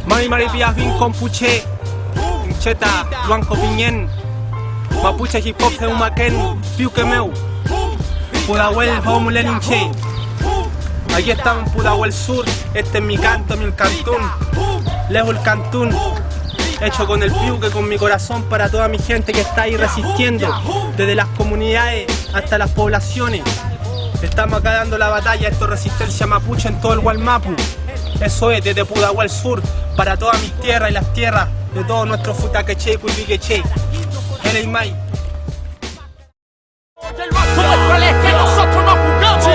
Mari Maripia fin compuche Cheta, Luanco Piñén Mapuche hip hop Zeumaken, Piuque meu Pudahuel, Homuleninche. Aquí estamos en Pudahuel Sur, este es mi canto, mi cantún. Lejos el cantún, hecho con el piuque, con mi corazón para toda mi gente que está ahí resistiendo, desde las comunidades hasta las poblaciones. Estamos acá dando la batalla, esto es resistencia mapuche en todo el Gualmapu. Eso es, desde Pudahuel Sur, para todas mis tierras y las tierras de todos nuestros futaqueche y cuipiqueche. May. Que nosotros no jugamos.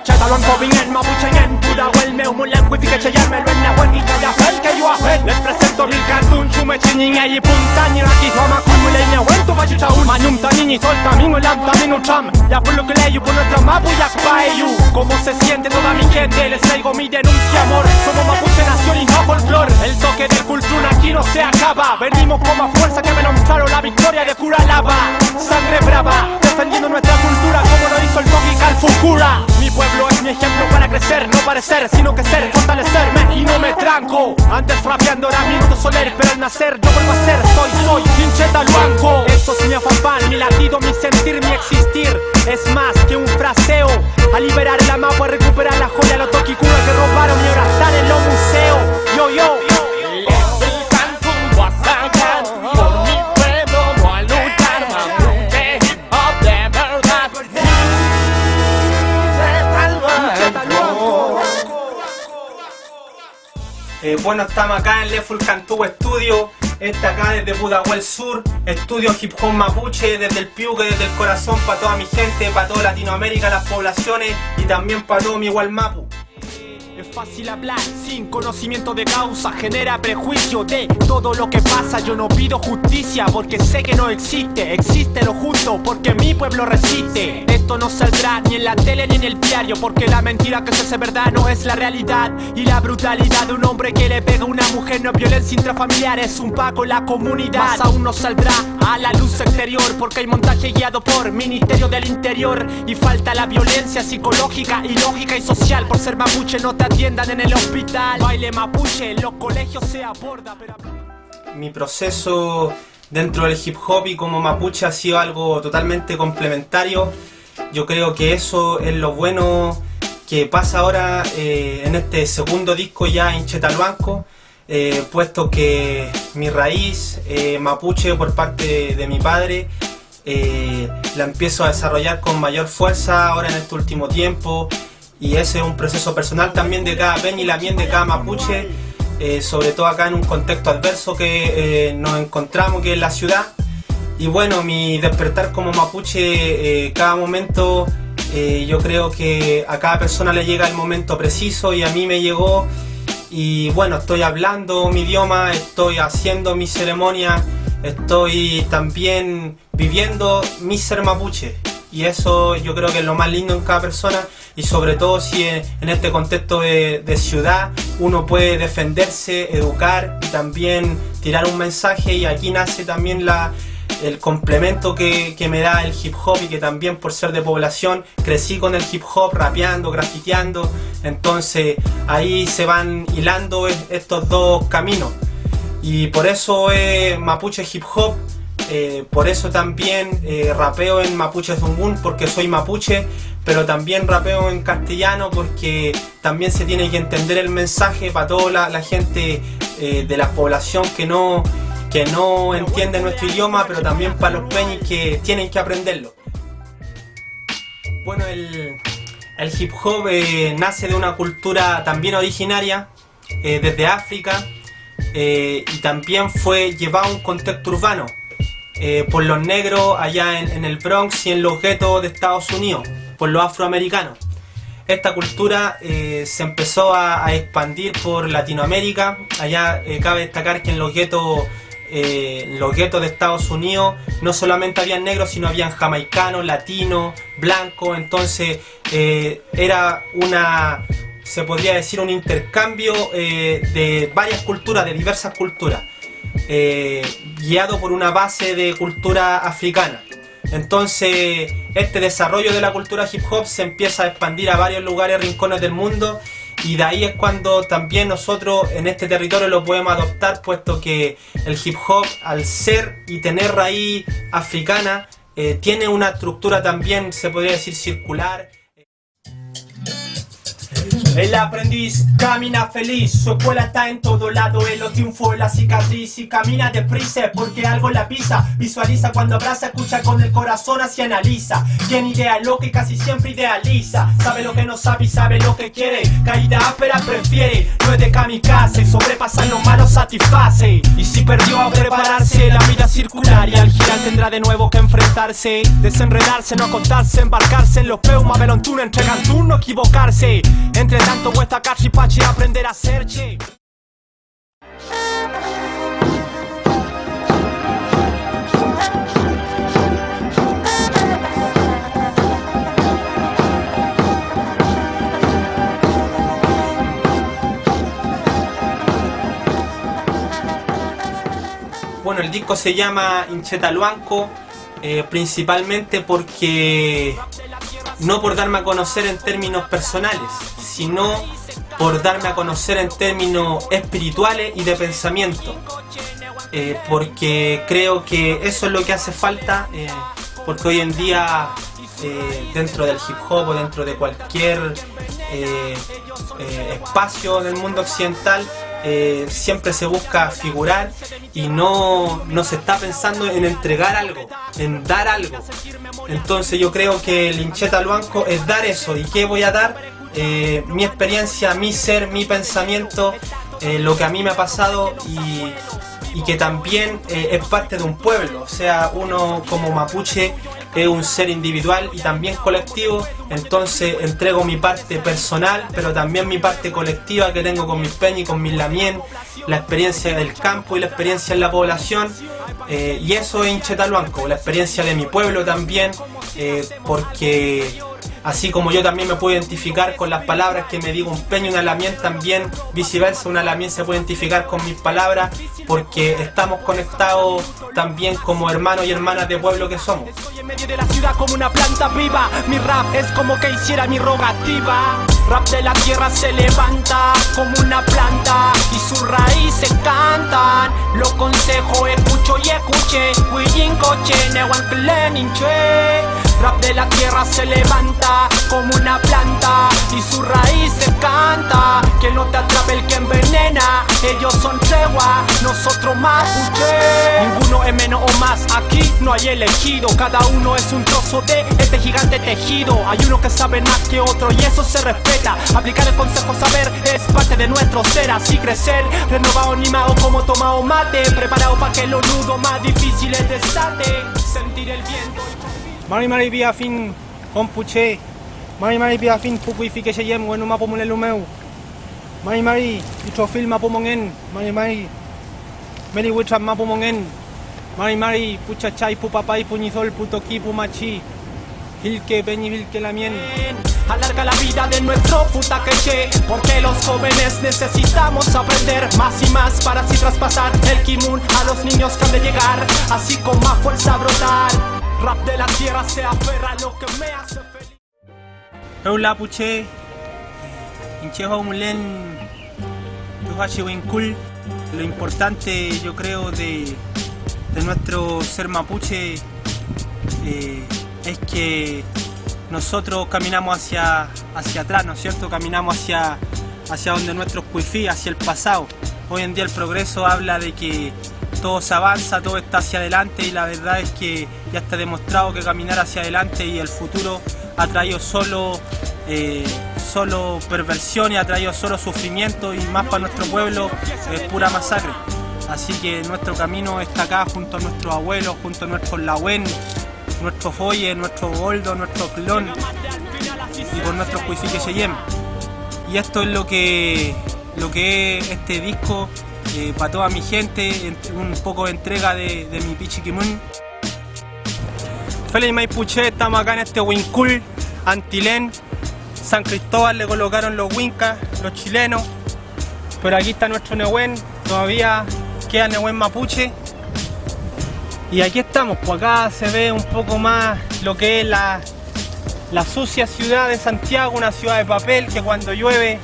Cheta Luanco Piñén, Mapucheñén, Pudahuel meu mulan cuipiqueche yarme lo en Nahuel y Callafel que yo hacer. Les presento mi cantún, chume chiñiña y puntañi aquí joma kumule Nahuel tu vachichaun. Mañum tanini solta mingo lam taminu cham. Ya por lo que leyo por nuestra mapu ya paeyu. ¿Cómo se siente toda mi gente? Les traigo mi denuncia, amor. Somos mapuche nación y no folclor. El toque de cultura aquí no se acaba. Venimos como a fuerza que me nombraron la victoria de Curalaba. Sangre brava, defendiendo nuestra cultura como lo hizo el Toki Calfucura. Mi pueblo es mi ejemplo para crecer, no parecer, sino que ser, fortalecerme y no me tranco. Antes rapeando era minuto soler, pero al nacer yo vuelvo a ser, soy Cheta Luanco. Esto es mi afán, mi latido, mi sentir, mi existir. Es más que un fraseo, a liberar el amagua, a recuperar la joya, los Tokikura que robaron y ahora están en los museos. Yo. Bueno, estamos acá en Leful Cantú Estudio. Acá desde Pudahuel Sur, estudio hip hop mapuche, desde el piuque, desde el corazón, para toda mi gente, para toda Latinoamérica, las poblaciones y también para todo mi Gualmapu. Es fácil hablar sin conocimiento de causa, genera prejuicio de todo lo que pasa. Yo no pido justicia porque sé que no existe, existe lo justo porque mi pueblo resiste. Esto no saldrá ni en la tele ni en el diario, porque la mentira que se hace verdad no es la realidad. Y la brutalidad de un hombre que le pega a una mujer no es violencia intrafamiliar, es un paco en la comunidad. Más aún no saldrá a la luz exterior porque hay montaje guiado por Ministerio del Interior. Y falta la violencia psicológica y lógica y social. Por ser mapuche no te atiendan en el hospital. Baile mapuche, en los colegios se aborda, pero... Mi proceso dentro del hip hop y como mapuche ha sido algo totalmente complementario. Yo creo que eso es lo bueno que pasa ahora en este segundo disco ya en Cheta Luanco, puesto que mi raíz mapuche por parte de mi padre la empiezo a desarrollar con mayor fuerza ahora en este último tiempo. Y ese es un proceso personal también de cada peña y también de cada mapuche, sobre todo acá en un contexto adverso que nos encontramos, que es la ciudad. Y bueno, mi despertar como mapuche, cada momento, yo creo que a cada persona le llega el momento preciso y a mí me llegó. Y bueno, estoy hablando mi idioma, estoy haciendo mi ceremonia, estoy también viviendo mi ser mapuche. Y eso yo creo que es lo más lindo en cada persona, y sobre todo si en este contexto de ciudad uno puede defenderse, educar y también tirar un mensaje. Y aquí nace también el complemento que me da el hip hop, y que también por ser de población crecí con el hip hop, rapeando, grafiteando. Entonces ahí se van hilando estos dos caminos, y por eso es mapuche hip hop. Por eso también rapeo en mapuche zungún, porque soy mapuche, pero también rapeo en castellano porque también se tiene que entender el mensaje para toda la gente de la población que no entiende nuestro idioma, pero también para los peñis que tienen que aprenderlo. Bueno, el hip hop nace de una cultura también originaria desde África, y también fue llevado a un contexto urbano por los negros allá en el Bronx y en los guetos de Estados Unidos, por los afroamericanos. Esta cultura se empezó a expandir por Latinoamérica. Allá cabe destacar que en los guetos de Estados Unidos no solamente habían negros, sino habían jamaicanos, latinos, blancos. Entonces era se podría decir un intercambio de varias culturas, de diversas culturas, guiado por una base de cultura africana. Entonces este desarrollo de la cultura hip hop se empieza a expandir a varios lugares, rincones del mundo, y de ahí es cuando también nosotros en este territorio lo podemos adoptar, puesto que el hip hop, al ser y tener raíz africana, tiene una estructura también, se podría decir, circular. El aprendiz camina feliz, su escuela está en todo lado, él lo triunfó en la cicatriz y camina deprisa porque algo la pisa, visualiza cuando abraza, escucha con el corazón así analiza, tiene idea loca y casi siempre idealiza, sabe lo que no sabe y sabe lo que quiere, caída áspera prefiere, no es de kamikaze, sobrepasar lo malo satisface, y si perdió a prepararse, la vida circular y al girar tendrá de nuevo que enfrentarse, desenredarse, no acostarse, embarcarse en los peus, Mabelon Tune, entregar turno, equivocarse, entre tanto cuesta cachipache aprender a ser che. Bueno, el disco se llama Inchetaluanco, principalmente porque no por darme a conocer en términos personales, sino por darme a conocer en términos espirituales y de pensamiento, porque creo que eso es lo que hace falta, porque hoy en día dentro del hip hop o dentro de cualquier espacio del mundo occidental siempre se busca figurar y no se está pensando en entregar algo, en dar algo. Entonces yo creo que el Inchetaluanco es dar eso. ¿Y qué voy a dar? Mi experiencia, mi ser, mi pensamiento, lo que a mí me ha pasado y que también es parte de un pueblo. O sea, uno como mapuche es un ser individual y también colectivo, entonces entrego mi parte personal, pero también mi parte colectiva que tengo con mis peñas y con mis lamien, la experiencia del campo y la experiencia en la población, y eso es Inchetaluanco, la experiencia de mi pueblo también, porque así como yo también me puedo identificar con las palabras que me diga un peña y una lamien, también viceversa, una lamien se puede identificar con mis palabras, porque estamos conectados también como hermanos y hermanas de pueblo que somos. Soy en medio de la ciudad como una planta viva, mi rap es como que hiciera mi rogativa. Rap de la tierra se levanta como una planta y sus raíces cantan. Lo consejo, escucho y escuche, Huillín coche, Nehuanclen hinche. Rap de la tierra se levanta como una planta y sus raíces canta. Que no te atrape el que envenena, ellos son tregua, nosotros mapuche. Ninguno es menos o más, aquí no hay elegido. Cada uno es un trozo de este gigante tejido. Hay uno que sabe más que otro y eso se respeta. Aplicar el consejo saber es parte de nuestro ser. Así crecer, renovado, animado como tomado mate, preparado para que los nudos más difíciles desate. Sentir el viento. Mari mari bia fin kompuche, mari mari bia fin pukuifike sheyem wenu mapomule lumeu, mari mari itrofil mapomongen, mari mari meri witram mapomongen, mari mari puchachay pupapay puñizol putoki pumachi, hilke beñi hilke lamien. Alarga la vida de nuestro puta queche, porque los jóvenes necesitamos aprender más y más para así traspasar el kimun a los niños que han de llegar, así con más fuerza brotar. Rap de la tierra se aferra a lo que me hace feliz. Hola puche, Inchejo Mulen, Tuhachi Winkul. Lo importante yo creo de nuestro ser mapuche es que nosotros caminamos hacia atrás, ¿no es cierto? Caminamos hacia donde nuestros cuifí, hacia el pasado. Hoy en día el progreso habla de que todo se avanza, todo está hacia adelante y la verdad es que ya está demostrado que caminar hacia adelante y el futuro ha traído solo perversión y ha traído solo sufrimiento y más para nuestro pueblo es pura masacre. Así que nuestro camino está acá junto a nuestros abuelos, junto a nuestros lahuén, nuestros joyes, nuestros goldos, nuestros clon y con nuestros cuifiques yeyem. Y esto es lo que es este disco. Para toda mi gente, un poco de entrega de mi Pichiquimun. Feliz Maipuche, estamos acá en este Winkul, Antilén, San Cristóbal le colocaron los Wincas, los chilenos, pero aquí está nuestro Nehuen, todavía queda Nehuen mapuche. Y aquí estamos, pues acá se ve un poco más lo que es la sucia ciudad de Santiago, una ciudad de papel que cuando llueve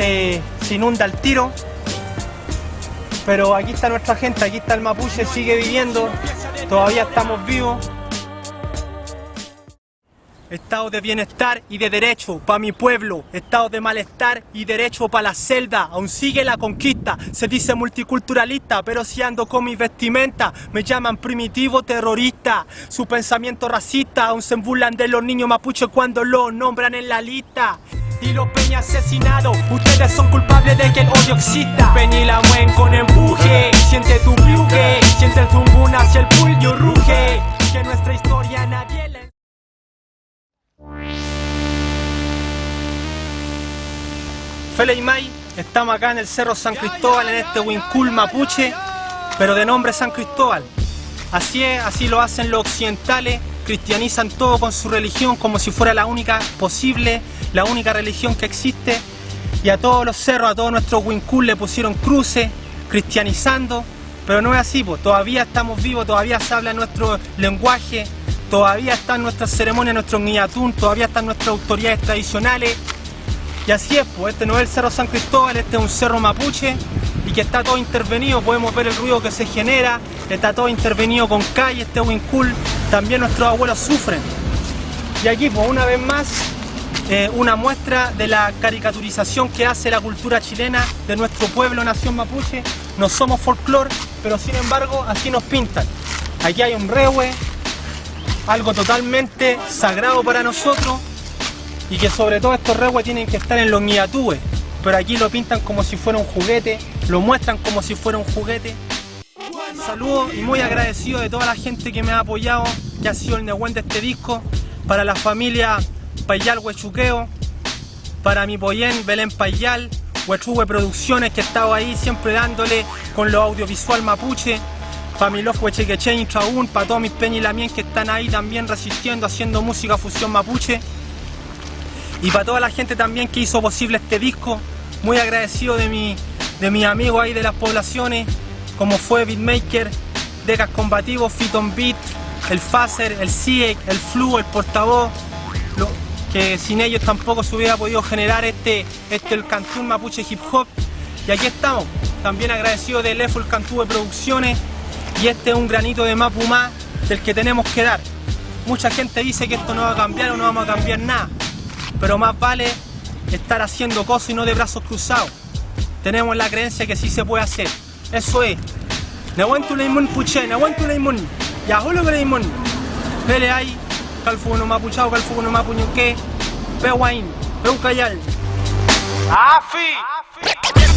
se inunda el tiro. Pero aquí está nuestra gente, aquí está el mapuche, sigue viviendo, todavía estamos vivos. Estado de bienestar y de derecho para mi pueblo, estado de malestar y derecho para la celda, aún sigue la conquista, se dice multiculturalista, pero si ando con mi vestimenta, me llaman primitivo terrorista, su pensamiento racista, aún se burlan de los niños mapuches cuando los nombran en la lista. Y los Peña asesinados, ustedes son culpables de que el odio exista. Peña y la muen con empuje, siente tu piuque, siente el zumbún hacia el puño ruge, que nuestra historia nadie le... Fele y May, estamos acá en el Cerro San Cristóbal, en este Huincul mapuche, pero de nombre San Cristóbal. Así es, así lo hacen los occidentales, cristianizan todo con su religión como si fuera la única posible, la única religión que existe. Y a todos los cerros, a todos nuestros Huincul le pusieron cruces, cristianizando, pero no es así, pues todavía estamos vivos, todavía se habla nuestro lenguaje, todavía están nuestras ceremonias, nuestros guillatún, todavía están nuestras autoridades tradicionales. Y así es, pues este no es el Cerro San Cristóbal, este es un cerro mapuche y que está todo intervenido, podemos ver el ruido que se genera, está todo intervenido con calle, este Huincul, también nuestros abuelos sufren. Y aquí, pues una vez más, una muestra de la caricaturización que hace la cultura chilena de nuestro pueblo, nación mapuche. No somos folclore, pero sin embargo así nos pintan. Aquí hay un rehue, algo totalmente sagrado para nosotros, y que sobre todo estos rehues tienen que estar en los ñatúes, pero aquí lo pintan como si fuera un juguete, lo muestran como si fuera un juguete. Saludos y muy agradecido de toda la gente que me ha apoyado, que ha sido el negüen de este disco, para la familia Payal Huechuqueo, para mi poyen Belén Payal, Huechugue Producciones, que he estado ahí siempre dándole con lo audiovisual mapuche, para mi Love Huechequeche y Traún, para todos mis Peña y Lamien que están ahí también resistiendo, haciendo música fusión mapuche. Y para toda la gente también que hizo posible este disco, muy agradecido de mis amigos ahí de las poblaciones, como fue Beatmaker, Decas Combativos, Fiton Beat, el Faser, el CIEC, el Flu, el Portavoz, que sin ellos tampoco se hubiera podido generar el Cantún Mapuche Hip Hop. Y aquí estamos, también agradecido de Leful Cantú de Producciones, y este es un granito de Mapu más del que tenemos que dar. Mucha gente dice que esto no va a cambiar o no vamos a cambiar nada, pero más vale estar haciendo cosas y no de brazos cruzados. Tenemos la creencia que sí se puede hacer. Eso es. Nahuantu Leimun Puche, Nahuantu Leimun, Yaholo Leimun, Pele ahí, Calfuno Mapuchao, Calfuno Mapuñuque, Pehuain, Peucayal. ¡Afi!